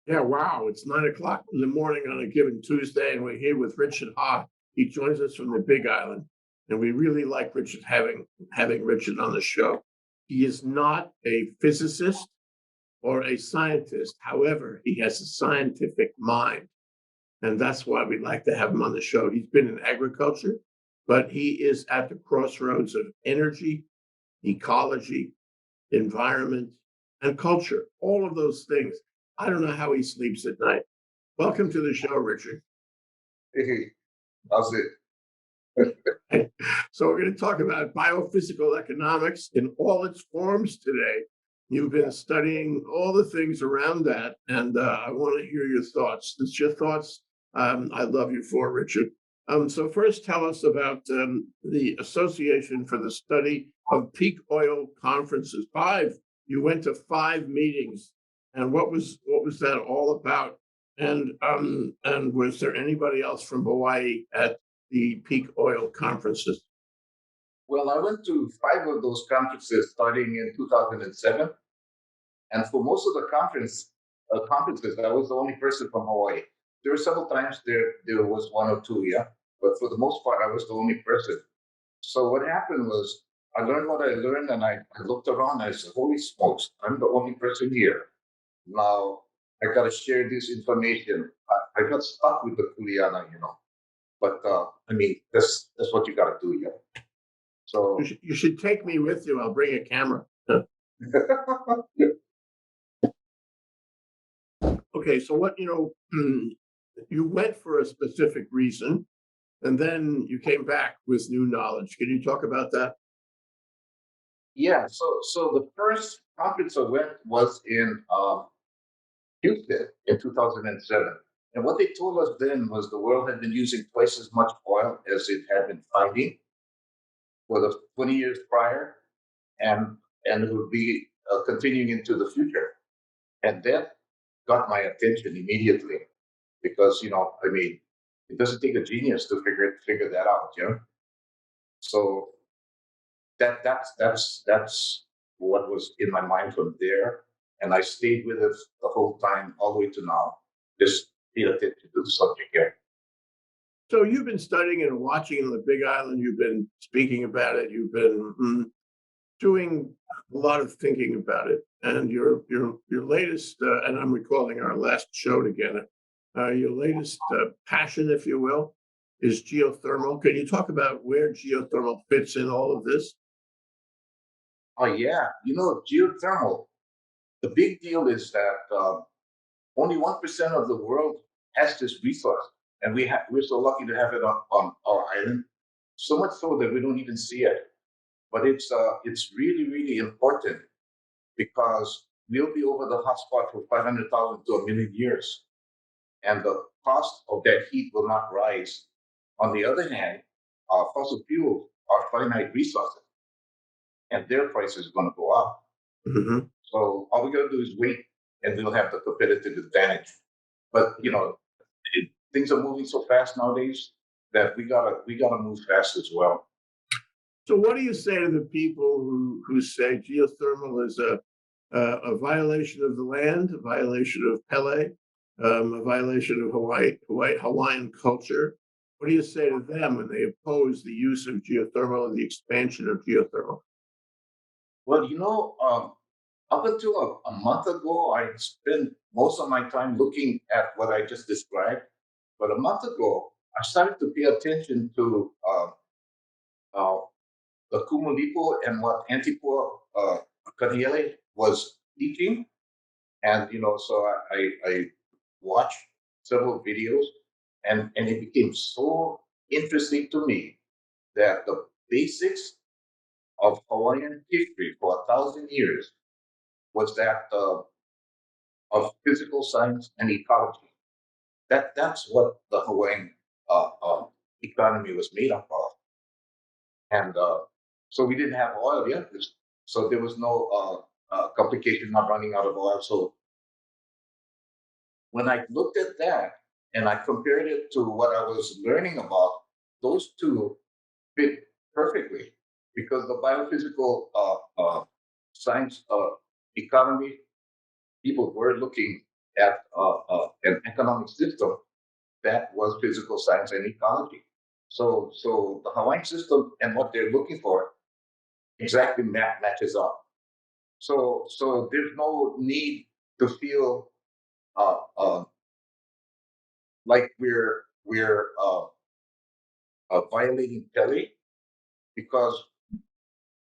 Yeah, wow. It's 9 o'clock in the morning on a given Tuesday, and we're here with Richard Ha. He joins us from the Big Island, and we really like Richard having Richard on the show. He is not a physicist or a scientist. However, he has a scientific mind, and that's why we like to have him on the show. He's been in agriculture, but he is at the crossroads of energy, ecology, environment, and culture. All of those things. I don't know how he sleeps at night. Welcome to the show, Richard. Hey, how's it? So, we're going to talk about biophysical economics in all its forms today. You've been studying all the things around that, and I want to hear your thoughts. It's your thoughts I love you for, Richard. So, first, tell us about the Association for the Study of Peak Oil Conferences. Five. You went to five meetings, and what was that all about? And was there anybody else from Hawaii at the peak oil conferences? Well, I went to five of those conferences starting in 2007, and for most of the conferences, I was the only person from Hawaii. There were several times there was one or two, yeah, but for the most part, I was the only person. So what happened was I learned what I learned, and I looked around and I said, "Holy smokes, I'm the only person here. Now I got to share this information." I got stuck with the kuleana. But I mean, that's what you got to do, yeah. You So should, you should take me with you. I'll bring a camera. Okay, so you went for a specific reason, and then you came back with new knowledge. Can you talk about that? yeah, so the first conference I went was in Houston in 2007. And what they told us then was the world had been using twice as much oil as it had been finding for the 20 years prior, and it would be continuing into the future. And that got my attention immediately because I mean, it doesn't take a genius to figure that out. So that's what was in my mind from there, and I stayed with it the whole time, all the way to now. Just pay attention to the subject here. So you've been studying and watching on the Big Island. You've been speaking about it. You've been doing a lot of thinking about it. And your latest, and I'm recalling our last show together. Your latest passion, if you will, is geothermal. Can you talk about where geothermal fits in all of this? Oh yeah, geothermal. The big deal is that only 1% of the world has this resource, and we're so lucky to have it on our island. So much so that we don't even see it. But it's really really important because we'll be over the hotspot for 500,000 to a million years, and the cost of that heat will not rise. On the other hand, fossil fuels are finite resources, and their price is going to go up. Mhm. So all we got to do is wait, and we'll have the competitive advantage. But things are moving so fast nowadays that we gotta move fast as well. So, what do you say to the people who say geothermal is a violation of the land, a violation of Pele, a violation of Hawaiian culture? What do you say to them when they oppose the use of geothermal and the expansion of geothermal? Well, up until a month ago, I spent most of my time looking at what I just described. But a month ago, I started to pay attention to uh, the Kumulipo and what Antipo Kaniele was teaching. And so I watched several videos, and it became so interesting to me that the basics of Hawaiian history for 1,000 years was that of physical science and ecology. That's what the Hawaiian economy was made up of. And so we didn't have oil yet, so there was no complication not running out of oil. So when I looked at that and I compared it to what I was learning about, those two fit perfectly because the biophysical science economy people were looking at an economic system that was physical science and ecology. So the Hawaiian system and what they're looking for exactly matches up. So there's no need to feel uh, uh, like we're violating Kelly because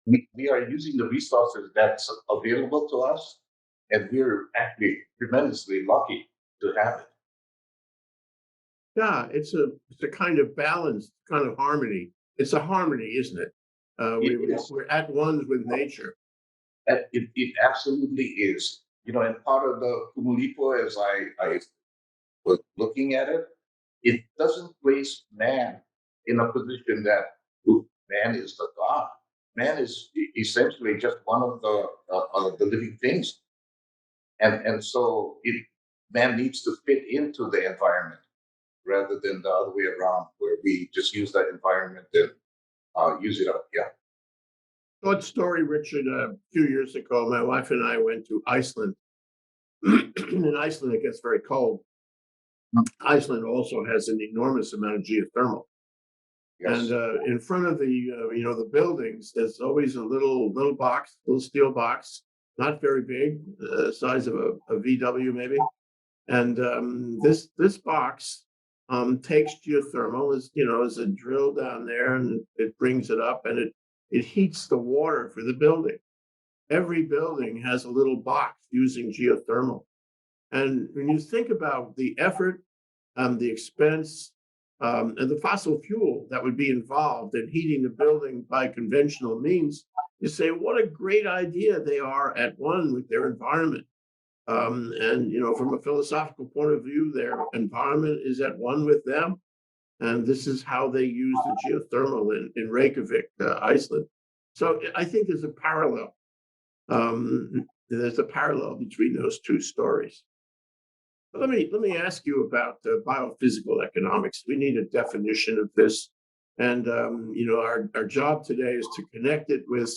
we are using the resources that's available to us, and we're actually tremendously lucky to have it. Yeah, it's a kind of balance, kind of harmony. It's a harmony, isn't it? It is. We're at one with nature. It absolutely is. And part of the Kumulipo, as I was looking at it, it doesn't place man in a position that man is the god. Man is essentially just one of the living things, and so man needs to fit into the environment rather than the other way around, where we just use that environment and use it up. Yeah. Short story, Richard. A few years ago, my wife and I went to Iceland. In Iceland, it gets very cold. Iceland also has an enormous amount of geothermal. Yes. And in front of the buildings, there's always a little box, little steel box, not very big, size of a VW maybe. And this box takes geothermal, is a drill down there, and it brings it up, and it heats the water for the building. Every building has a little box using geothermal. And when you think about the effort, the expense, and the fossil fuel that would be involved in heating the building by conventional means, you say, what a great idea they are at one with their environment. And from a philosophical point of view, their environment is at one with them. And this is how they use the geothermal in Reykjavik, Iceland. So I think there's a parallel. There's a parallel between those two stories. But let me ask you about biophysical economics. We need a definition of this, and our job today is to connect it with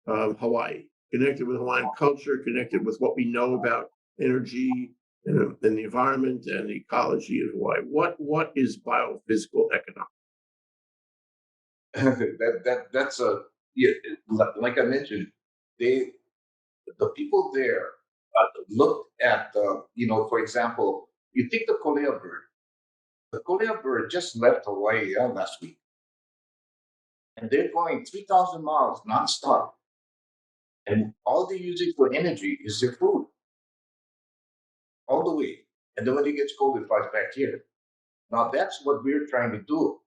Hawaii, connect it with Hawaiian culture, connect it with what we know about energy and the environment and the ecology of Hawaii. What is biophysical economics? That's a yeah, like I mentioned, they the people there looked at for example, you take the kolea bird. The kolea bird just left Hawaii last week, and they're going 3,000 miles nonstop, and all they're using for energy is their food all the way. And then when it gets cold, it flies back here. Now that's what we're trying to do.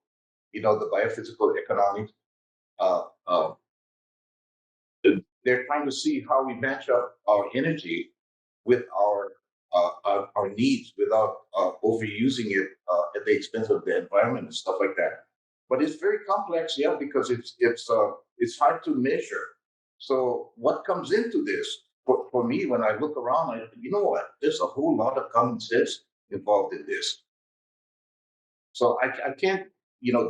The biophysical economics. Uh, uh, they're trying to see how we match up our energy with our needs without overusing it at the expense of the environment and stuff like that. But it's very complex, yeah, because it's hard to measure. So what comes into this for me when I look around, you know what? There's a whole lot of common sense involved in this. So I can't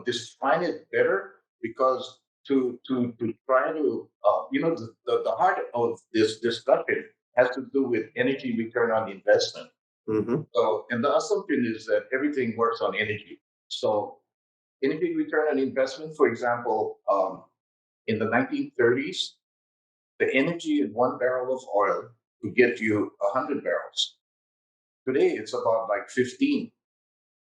define it better because to try to the heart of this discussion has to do with energy return on investment. Mm-hmm. So, and the assumption is that everything works on energy. So energy return on investment, for example, in the 1930s, the energy in 1 barrel of oil could get you 100 barrels. Today it's about like 15.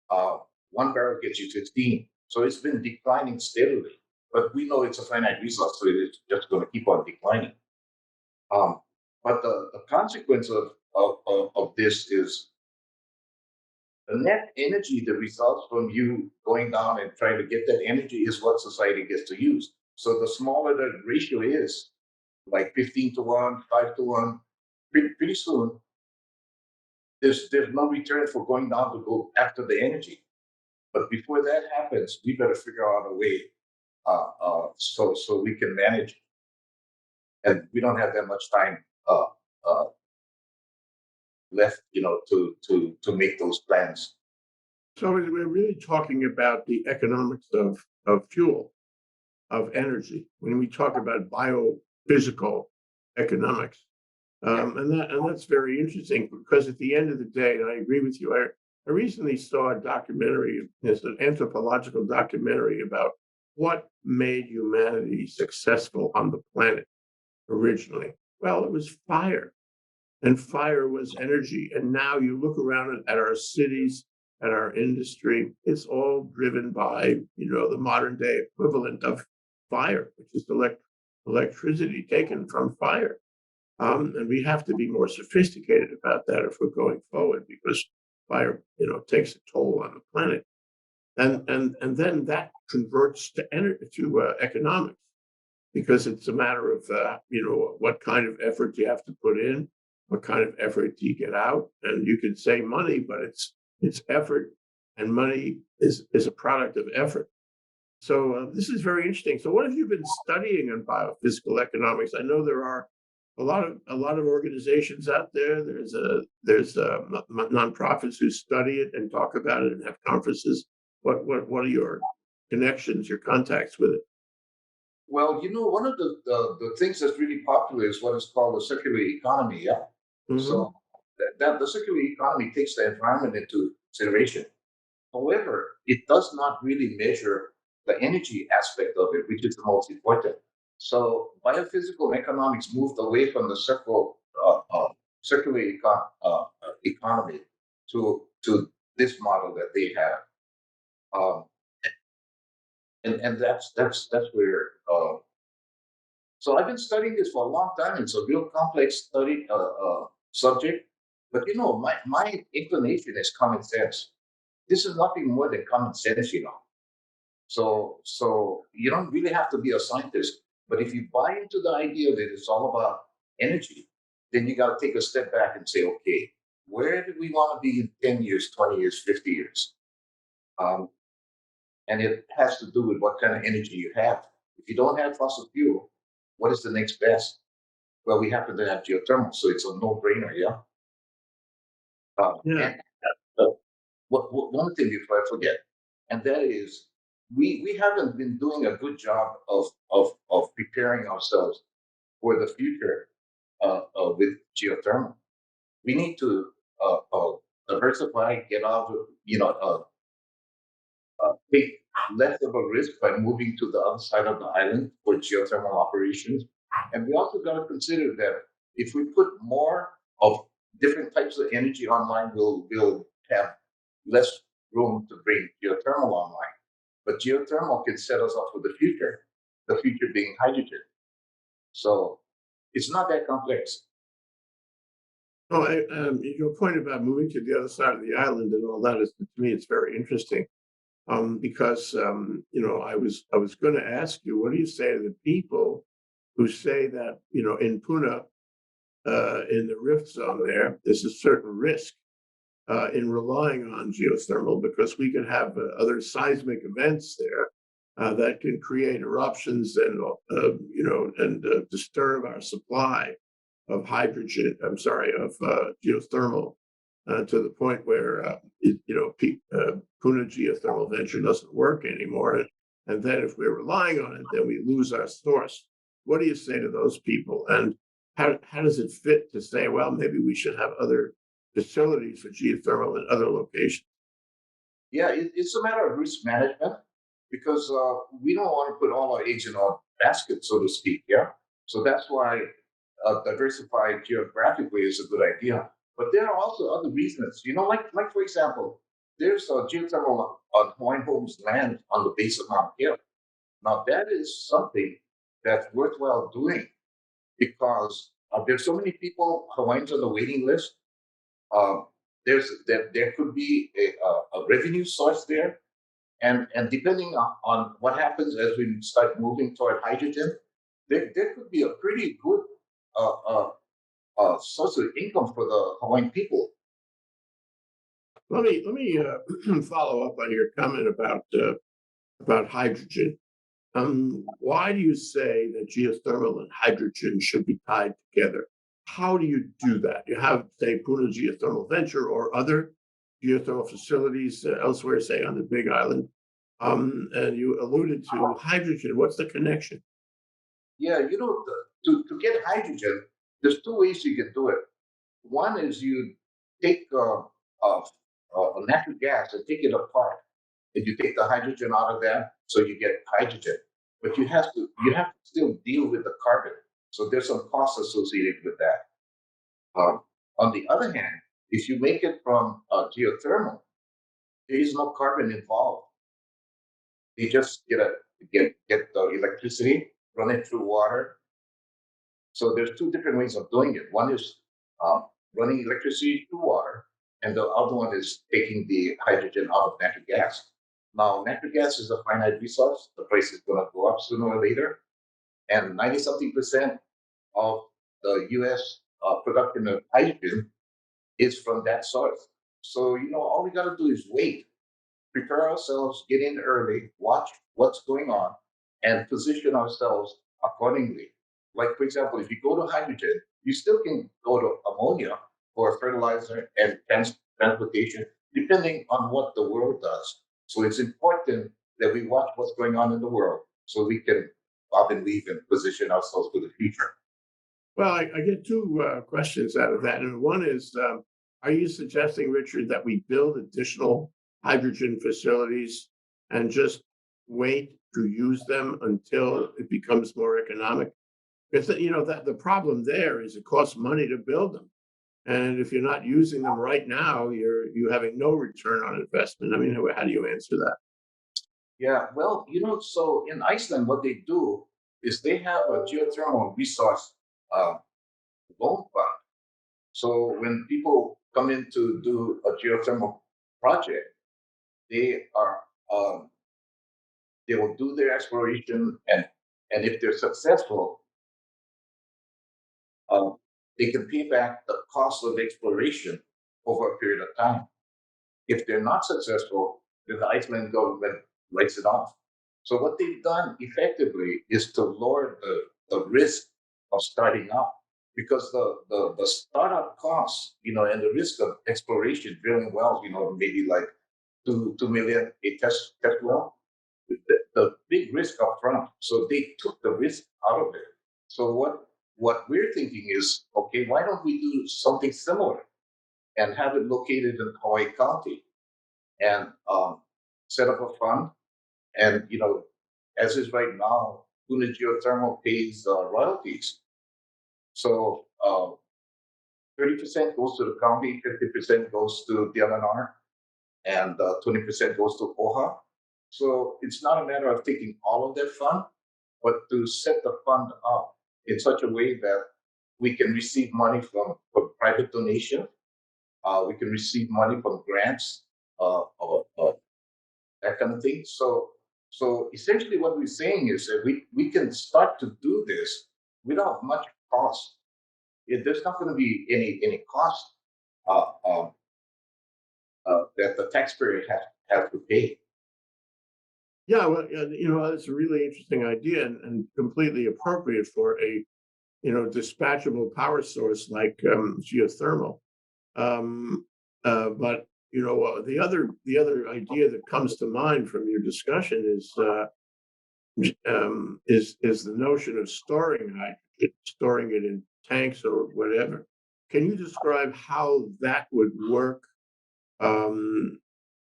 Uh, 1 barrel gets you 15. So it's been declining steadily. But we know it's a finite resource, so it's just going to keep on declining. Um, but the consequence of this is the net energy that results from you going down and trying to get that energy is what society gets to use. So the smaller the ratio is, like 15 to 1, 5 to 1, pretty soon, there's no return for going down to go after the energy. But before that happens, we better figure out a way so we can manage, and we don't have that much time uh, left, to make those plans. So we're really talking about the economics of fuel, of energy. When we talk about biophysical economics, Yeah. And that's very interesting because at the end of the day, and I agree with you, I recently saw a documentary, it's an anthropological documentary about what made humanity successful on the planet originally. Well, it was fire, and fire was energy. And now you look around at our cities, at our industry, it's all driven by, the modern day equivalent of fire, which is electricity taken from fire. And we have to be more sophisticated about that if we're going forward, because fire, takes a toll on the planet, and then that converts to energy, to economics, because it's a matter of what kind of effort you have to put in, what kind of effort do you get out, and you can say money, but it's effort, and money is a product of effort. So this is very interesting. So what have you been studying in biophysical economics? I know there are a lot of organizations out there. There's nonprofits who study it and talk about it and have conferences. What are your connections, your contacts with it? Well, one of the things that's really popular is what is called the circular economy. Yeah. Hmm. So that the circular economy takes the environment into consideration. However, it does not really measure the energy aspect of it, which is the most important. So biophysical economics moved away from the circular economy to this model that they have, um, and that's where. So I've been studying this for a long time. It's a real complex subject, but my inclination is common sense. This is nothing more than common sense. So you don't really have to be a scientist, but if you buy into the idea that it's all about energy, then you got to take a step back and say, okay, where do we want to be in 10 years, 20 years, 50 years? Um, and it has to do with what kind of energy you have. If you don't have fossil fuel, what is the next best? Well, we happen to have geothermal, so it's a no-brainer, yeah. Yeah. And uh, one thing before I forget, and that is we haven't been doing a good job of preparing ourselves for the future with geothermal. We need to diversify, get out of take less of a risk by moving to the other side of the island for geothermal operations. And we also got to consider that if we put more of different types of energy online, we'll have less room to bring geothermal online. But geothermal can set us up for the future being hydrogen. So it's not that complex. Oh, your point about moving to the other side of the island and all that is, to me, it's very interesting. Because I was going to ask you, what do you say to the people who say that in Puna, in the rift zone there's a certain risk in relying on geothermal, because we can have other seismic events there that can create eruptions and disturb our supply of hydrogen. I'm sorry, of geothermal, to the point where Puna geothermal venture doesn't work anymore. And then if we're relying on it, then we lose our source. What do you say to those people? And how does it fit to say, well, maybe we should have other facilities for geothermal in other locations? Yeah, it's a matter of risk management because we don't want to put all our eggs in our basket, so to speak. Yeah. So that's why diversified geographically is a good idea. But there are also other reasons. Like for example, there's a geothermal on Hawaiian Homes land on the base of Mount Hill. Now that is something that's worthwhile doing because there's so many people Hawaiians on the waiting list. Um, there could be a revenue source there, and depending on what happens as we start moving toward hydrogen, there could be a pretty good uh, uh, source of income for the Hawaiian people. Let me follow up on your comment about hydrogen. Why do you say that geothermal and hydrogen should be tied together? How do you do that? You have, say, Puna Geothermal Venture or other geothermal facilities elsewhere, say on the Big Island, and you alluded to hydrogen. What's the connection? Yeah, to get hydrogen, there's two ways you can do it. One is you take natural gas and take it apart, and you take the hydrogen out of that, so you get hydrogen. But you have to still deal with the carbon. So there's some costs associated with that. Um, on the other hand, if you make it from geothermal, there is no carbon involved. You just get the electricity, run it through water. So there's two different ways of doing it. One is running electricity through water, and the other one is taking the hydrogen out of natural gas. Now, natural gas is a finite resource. The price is going to go up sooner or later, and 90 something percent of the U.S. Production of hydrogen is from that source. So all we got to do is wait, prepare ourselves, get in early, watch what's going on, and position ourselves accordingly. Like, for example, if you go to hydrogen, you still can go to ammonia for fertilizer and transportation, depending on what the world does. So it's important that we watch what's going on in the world so we can bob and weave and position ourselves for the future. Well, I get two questions out of that. And one is, are you suggesting, Richard, that we build additional hydrogen facilities and just wait to use them until it becomes more economic? Because that the problem there is it costs money to build them, and if you're not using them right now, you having no return on investment. I mean, how do you answer that? Yeah, well, so in Iceland, what they do is they have a geothermal resource uh, loan fund. So when people come in to do a geothermal project, they are they will do their exploration, and if they're successful, um, they can pay back the cost of exploration over a period of time. If they're not successful, then the Iceland government writes it off. So what they've done effectively is to lower the risk of starting up, because the startup costs, and the risk of exploration, drilling wells, maybe like 2 million a test well, the big risk up front. So they took the risk out of it. So what we're thinking is, okay, why don't we do something similar and have it located in Hawaii County, and set up a fund. And as is right now, Puna Geothermal pays royalties. So 30% goes to the county, 50% goes to the LNR, and 20% goes to OHA. So it's not a matter of taking all of that fund, but to set the fund up in such a way that we can receive money from private donation. We can receive money from grants, that kind of thing. So essentially, what we're saying is that we can start to do this without much cost. There's not going to be any cost uh, um, that the taxpayer have to pay. Yeah, well, that's a really interesting idea and completely appropriate for a dispatchable power source like geothermal. Um, but the other idea that comes to mind from your discussion is the notion of storing hydrogen, storing it in tanks or whatever. Can you describe how that would work? Um,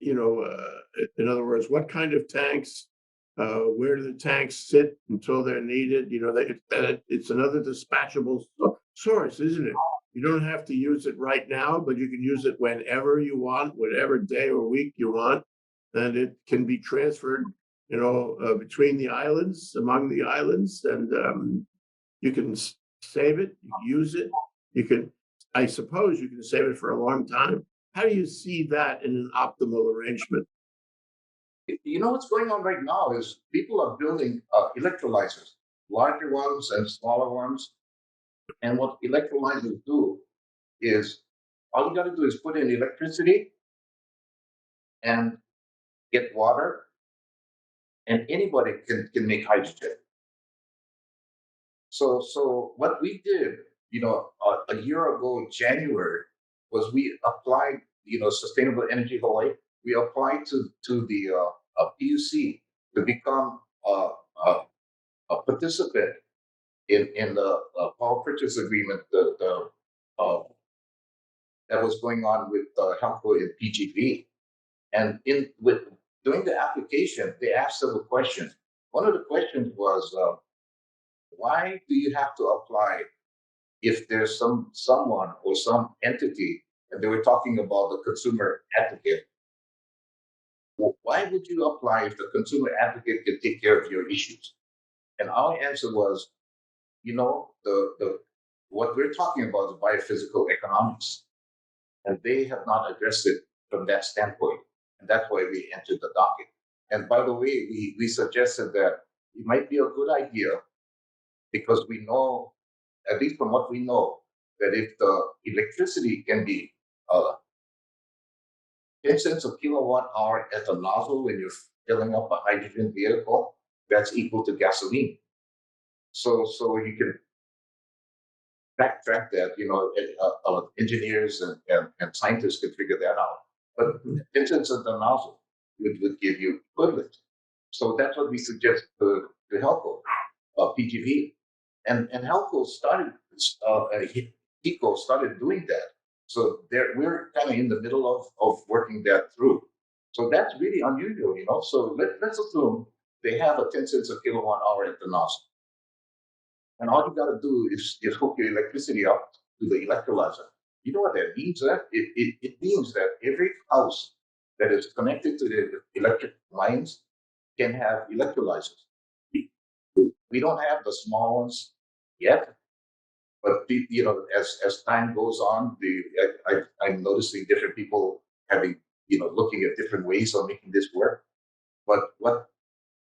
in other words, what kind of tanks? Where do the tanks sit until they're needed? It's another dispatchable source, isn't it? You don't have to use it right now, but you can use it whenever you want, whatever day or week you want, and it can be transferred, between the islands, among the islands, and you can save it, you can use it, you can, I suppose, you can save it for a long time. How do you see that in an optimal arrangement? What's going on right now is people are building electrolyzers, larger ones and smaller ones. And what electrolyzers do is, all you got to do is put in electricity and get water, and anybody can make hydrogen. So what we did, a year ago, January, was we applied, Sustainable Energy Hawaii. We applied to the PUC to become a participant in the power purchase agreement, that was going on with Helco and PGV. And in with during the application, they asked several questions. One of the questions was, why do you have to apply if there's someone or some entity, and they were talking about the consumer advocate. Why would you apply if the consumer advocate can take care of your issues? And our answer was, the what we're talking about is biophysical economics, and they have not addressed it from that standpoint, and that's why we entered the docket. And by the way, we suggested that it might be a good idea because we know, at least from what we know, that if the electricity can be 10 cents a kilowatt hour at the nozzle when you're filling up a hydrogen vehicle, that's equal to gasoline. So you can backtrack that, engineers and scientists can figure that out. But 10 cents at the nozzle would give you equivalent. So that's what we suggest to Helco, PGV. And Helco started, HECO started doing that. So we're kind of in the middle of working that through. So that's really unusual, So let's assume they have a 10 cents a kilowatt hour at the nozzle. And all you got to do is hook your electricity up to the electrolyzer. You know what that means? It means that every house that is connected to the electric lines can have electrolyzers. We don't have the small ones yet, but as time goes on, I'm noticing different people having looking at different ways of making this work. But what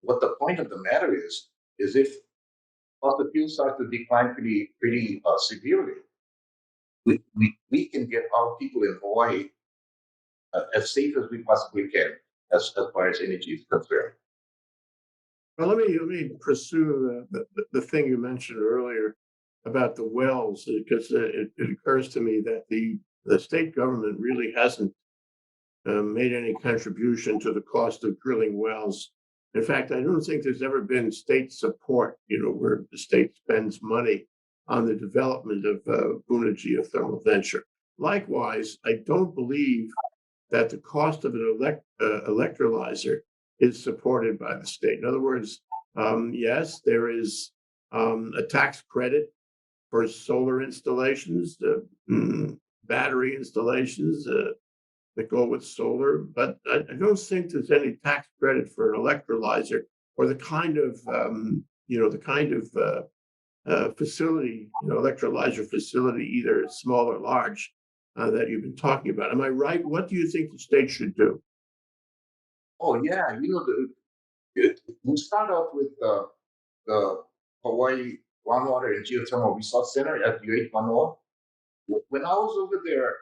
the point of the matter is if fossil fuels start to decline pretty severely, we can get our people in Hawaii as safe as we possibly can as far as energy is concerned. Well, let me pursue the thing you mentioned earlier about the wells, because it occurs to me that the state government really hasn't made any contribution to the cost of drilling wells. In fact, I don't think there's ever been state support, where the state spends money on the development of Puna geothermal venture. Likewise, I don't believe that the cost of an electrolyzer is supported by the state. In other words, yes, there is a tax credit for solar installations, battery installations that go with solar, but I don't think there's any tax credit for an electrolyzer or the kind of facility, electrolyzer facility, either small or large, that you've been talking about. Am I right? What do you think the state should do? Oh yeah, we start off with the Hawaii Groundwater and Geothermal Resource Center at UH Manoa. When I was over there,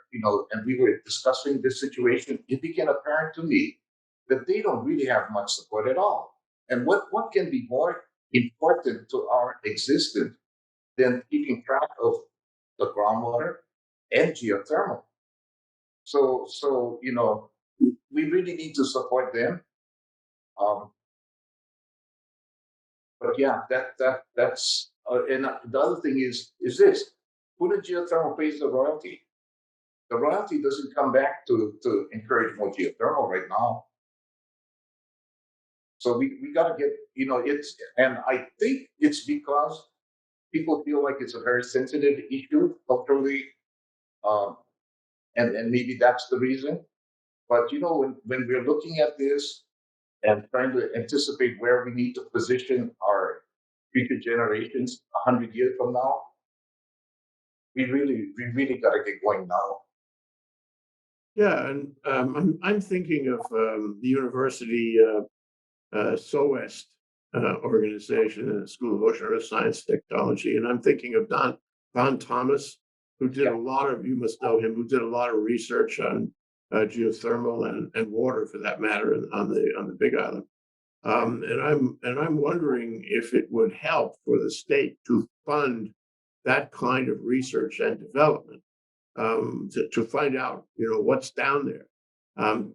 and we were discussing this situation, it became apparent to me that they don't really have much support at all. And what can be more important to our existence than keeping track of the groundwater and geothermal? So we really need to support them. Um, but yeah, that's and the other thing is this: who the geothermal pays the royalty? The royalty doesn't come back to encourage more geothermal right now. So we got to get it's, and I think it's because people feel like it's a very sensitive issue culturally, um, and maybe that's the reason. But when we're looking at this and trying to anticipate where we need to position our future generations 100 years from now, we really got to get going now. Yeah, and I'm thinking of the university SOEST organization, the School of Ocean Earth Science Technology, and I'm thinking of Don Thomas, who did Yeah. a lot of, you must know him, who did a lot of research on geothermal and water, for that matter, on the Big Island. And I'm wondering if it would help for the state to fund that kind of research and development, to find out, what's down there,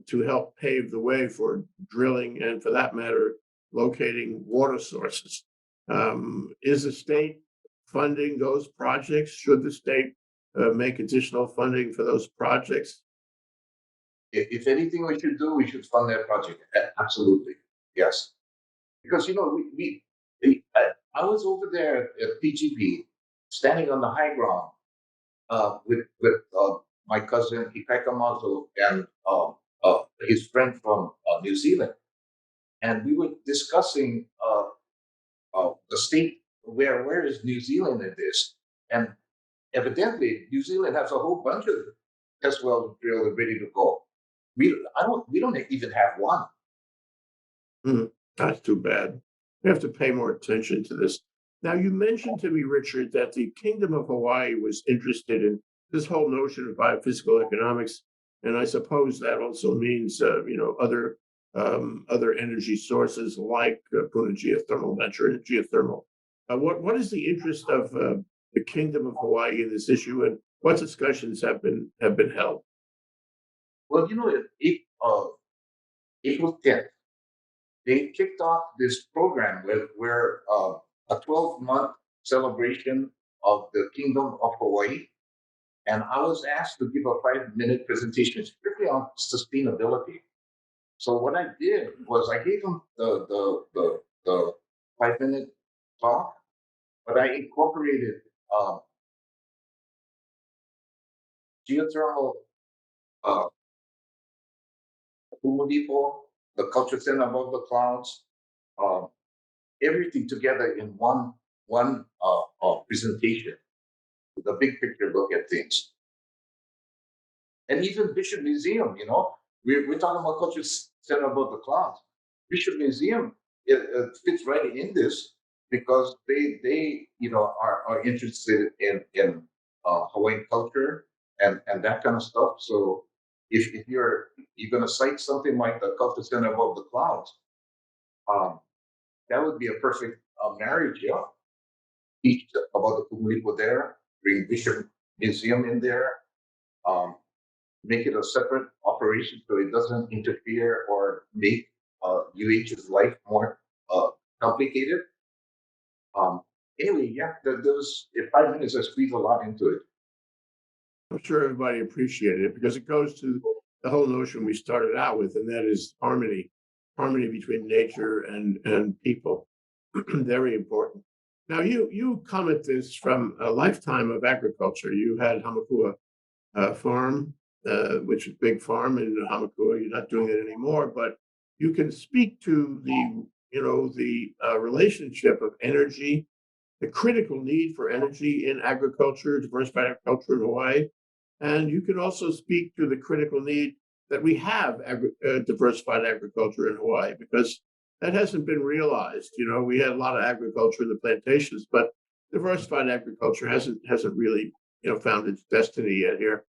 to help pave the way for drilling and, for that matter, locating water sources. Is the state funding those projects? Should the state make additional funding for those projects? If anything we should do, we should fund that project. Absolutely, yes. Because I was over there at PGP, standing on the high ground with my cousin Ikaika and his friend from New Zealand, and we were discussing the state where is New Zealand in this, and evidently New Zealand has a whole bunch of test wells drilled and ready to go. We don't even have one. Hmm, that's too bad. We have to pay more attention to this. Now, you mentioned to me, Richard, that the Kingdom of Hawaii was interested in this whole notion of biophysical economics, and I suppose that also means, other energy sources like Puna geothermal, venture and geothermal. What is the interest of the Kingdom of Hawaii in this issue, and what discussions have been held? Well, April 10th, they kicked off this program where a 12-month celebration of the Kingdom of Hawaii. And I was asked to give a 5-minute presentation strictly on sustainability. So what I did was I gave them the 5-minute talk, but I incorporated uh, geothermal, uh, Depot, the culture center above the clouds, um, everything together in one presentation, with a big picture look at things. And even Bishop Museum, we're talking about culture center above the clouds. Bishop Museum it fits right in this because they are interested in Hawaiian culture and that kind of stuff. So if you're going to cite something like the culture center above the clouds, um, that would be a perfect marriage. Yeah, teach about the Kumulipo there, bring Bishop Museum in there. Um, Make it a separate operation so it doesn't interfere or make UH's life more uh, complicated. Um, anyway, yeah, there was in 5 minutes I squeezed a lot into it. I'm sure everybody appreciated it because it goes to the whole notion we started out with, and that is harmony between nature and people. Very important. Now, you come at this from a lifetime of agriculture. You had Hamakua farm, which is big farm in Hamakua. You're not doing it anymore, but you can speak to the relationship of energy, the critical need for energy in agriculture, diversified agriculture in Hawaii, and you can also speak to the critical need that we have diversified agriculture in Hawaii because that hasn't been realized. We had a lot of agriculture in the plantations, but diversified agriculture hasn't really found its destiny yet here.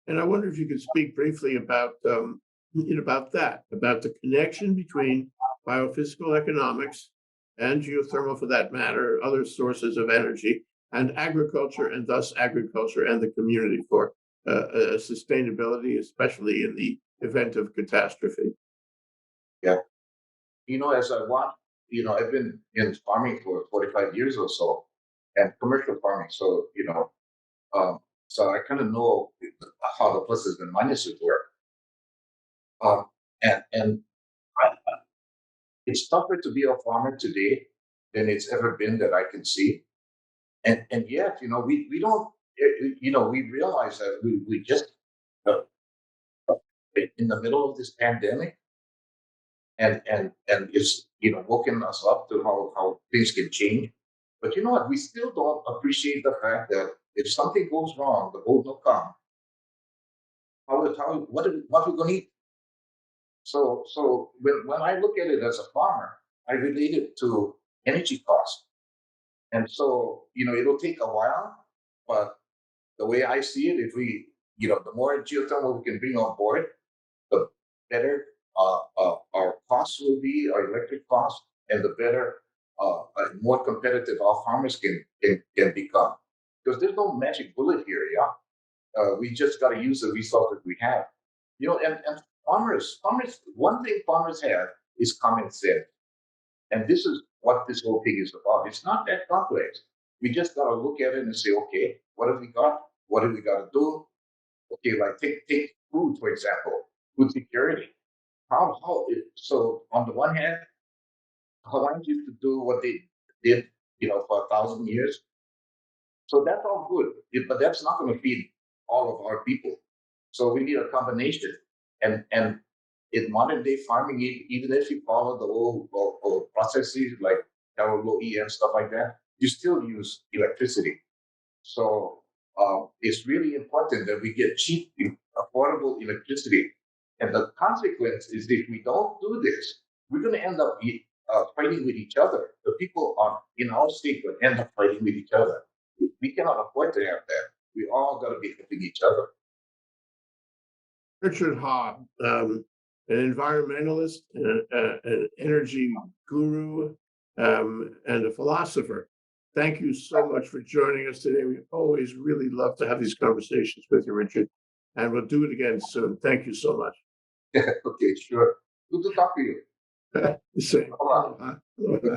And I wonder if you could speak briefly about that, about the connection between biophysical economics and geothermal, for that matter, other sources of energy, and agriculture, and thus agriculture and the community for sustainability, especially in the event of catastrophe. Yeah, as I watch, I've been in farming for 45 years or so, and commercial farming. So um, so I kind of know how the pluses and minuses work. Um, and it's tougher to be a farmer today than it's ever been that I can see. And yet, we don't, we realize that we just uh, in the middle of this pandemic, and it's woken us up to how things can change. But you know what? We still don't appreciate the fact that if something goes wrong, the boat will come. What we gonna eat? So when I look at it as a farmer, I relate it to energy costs. And so, it'll take a while, but the way I see it, if the more geothermal we can bring on board, the better our costs will be, our electric costs, and the better, more competitive our farmers can become. Because there's no magic bullet here, yeah. We just got to use the resources we have. And farmers, one thing farmers have is common sense. And this is what this whole thing is about. It's not that complex. We just got to look at it and say, okay, what have we got? What have we got to do? Okay, like take food, for example, food security. So on the one hand, Hawaiians used to do what they did, for 1,000 years. So that's all good, but that's not going to feed all of our people. So we need a combination. And in modern day farming, even if you follow the old processes like LOE and stuff like that, you still use electricity. So it's really important that we get cheap, affordable electricity. And the consequence is if we don't do this, we're going to end up fighting with each other. The people in our state will end up fighting with each other. We cannot afford to have that. We all got to be helping each other. Richard Ha, an environmentalist, an energy guru, and a philosopher. Thank you so much for joining us today. We always really love to have these conversations with you, Richard, and we'll do it again soon. Thank you so much. Okay, sure. Good to talk to you. The same. Aloha. Aloha.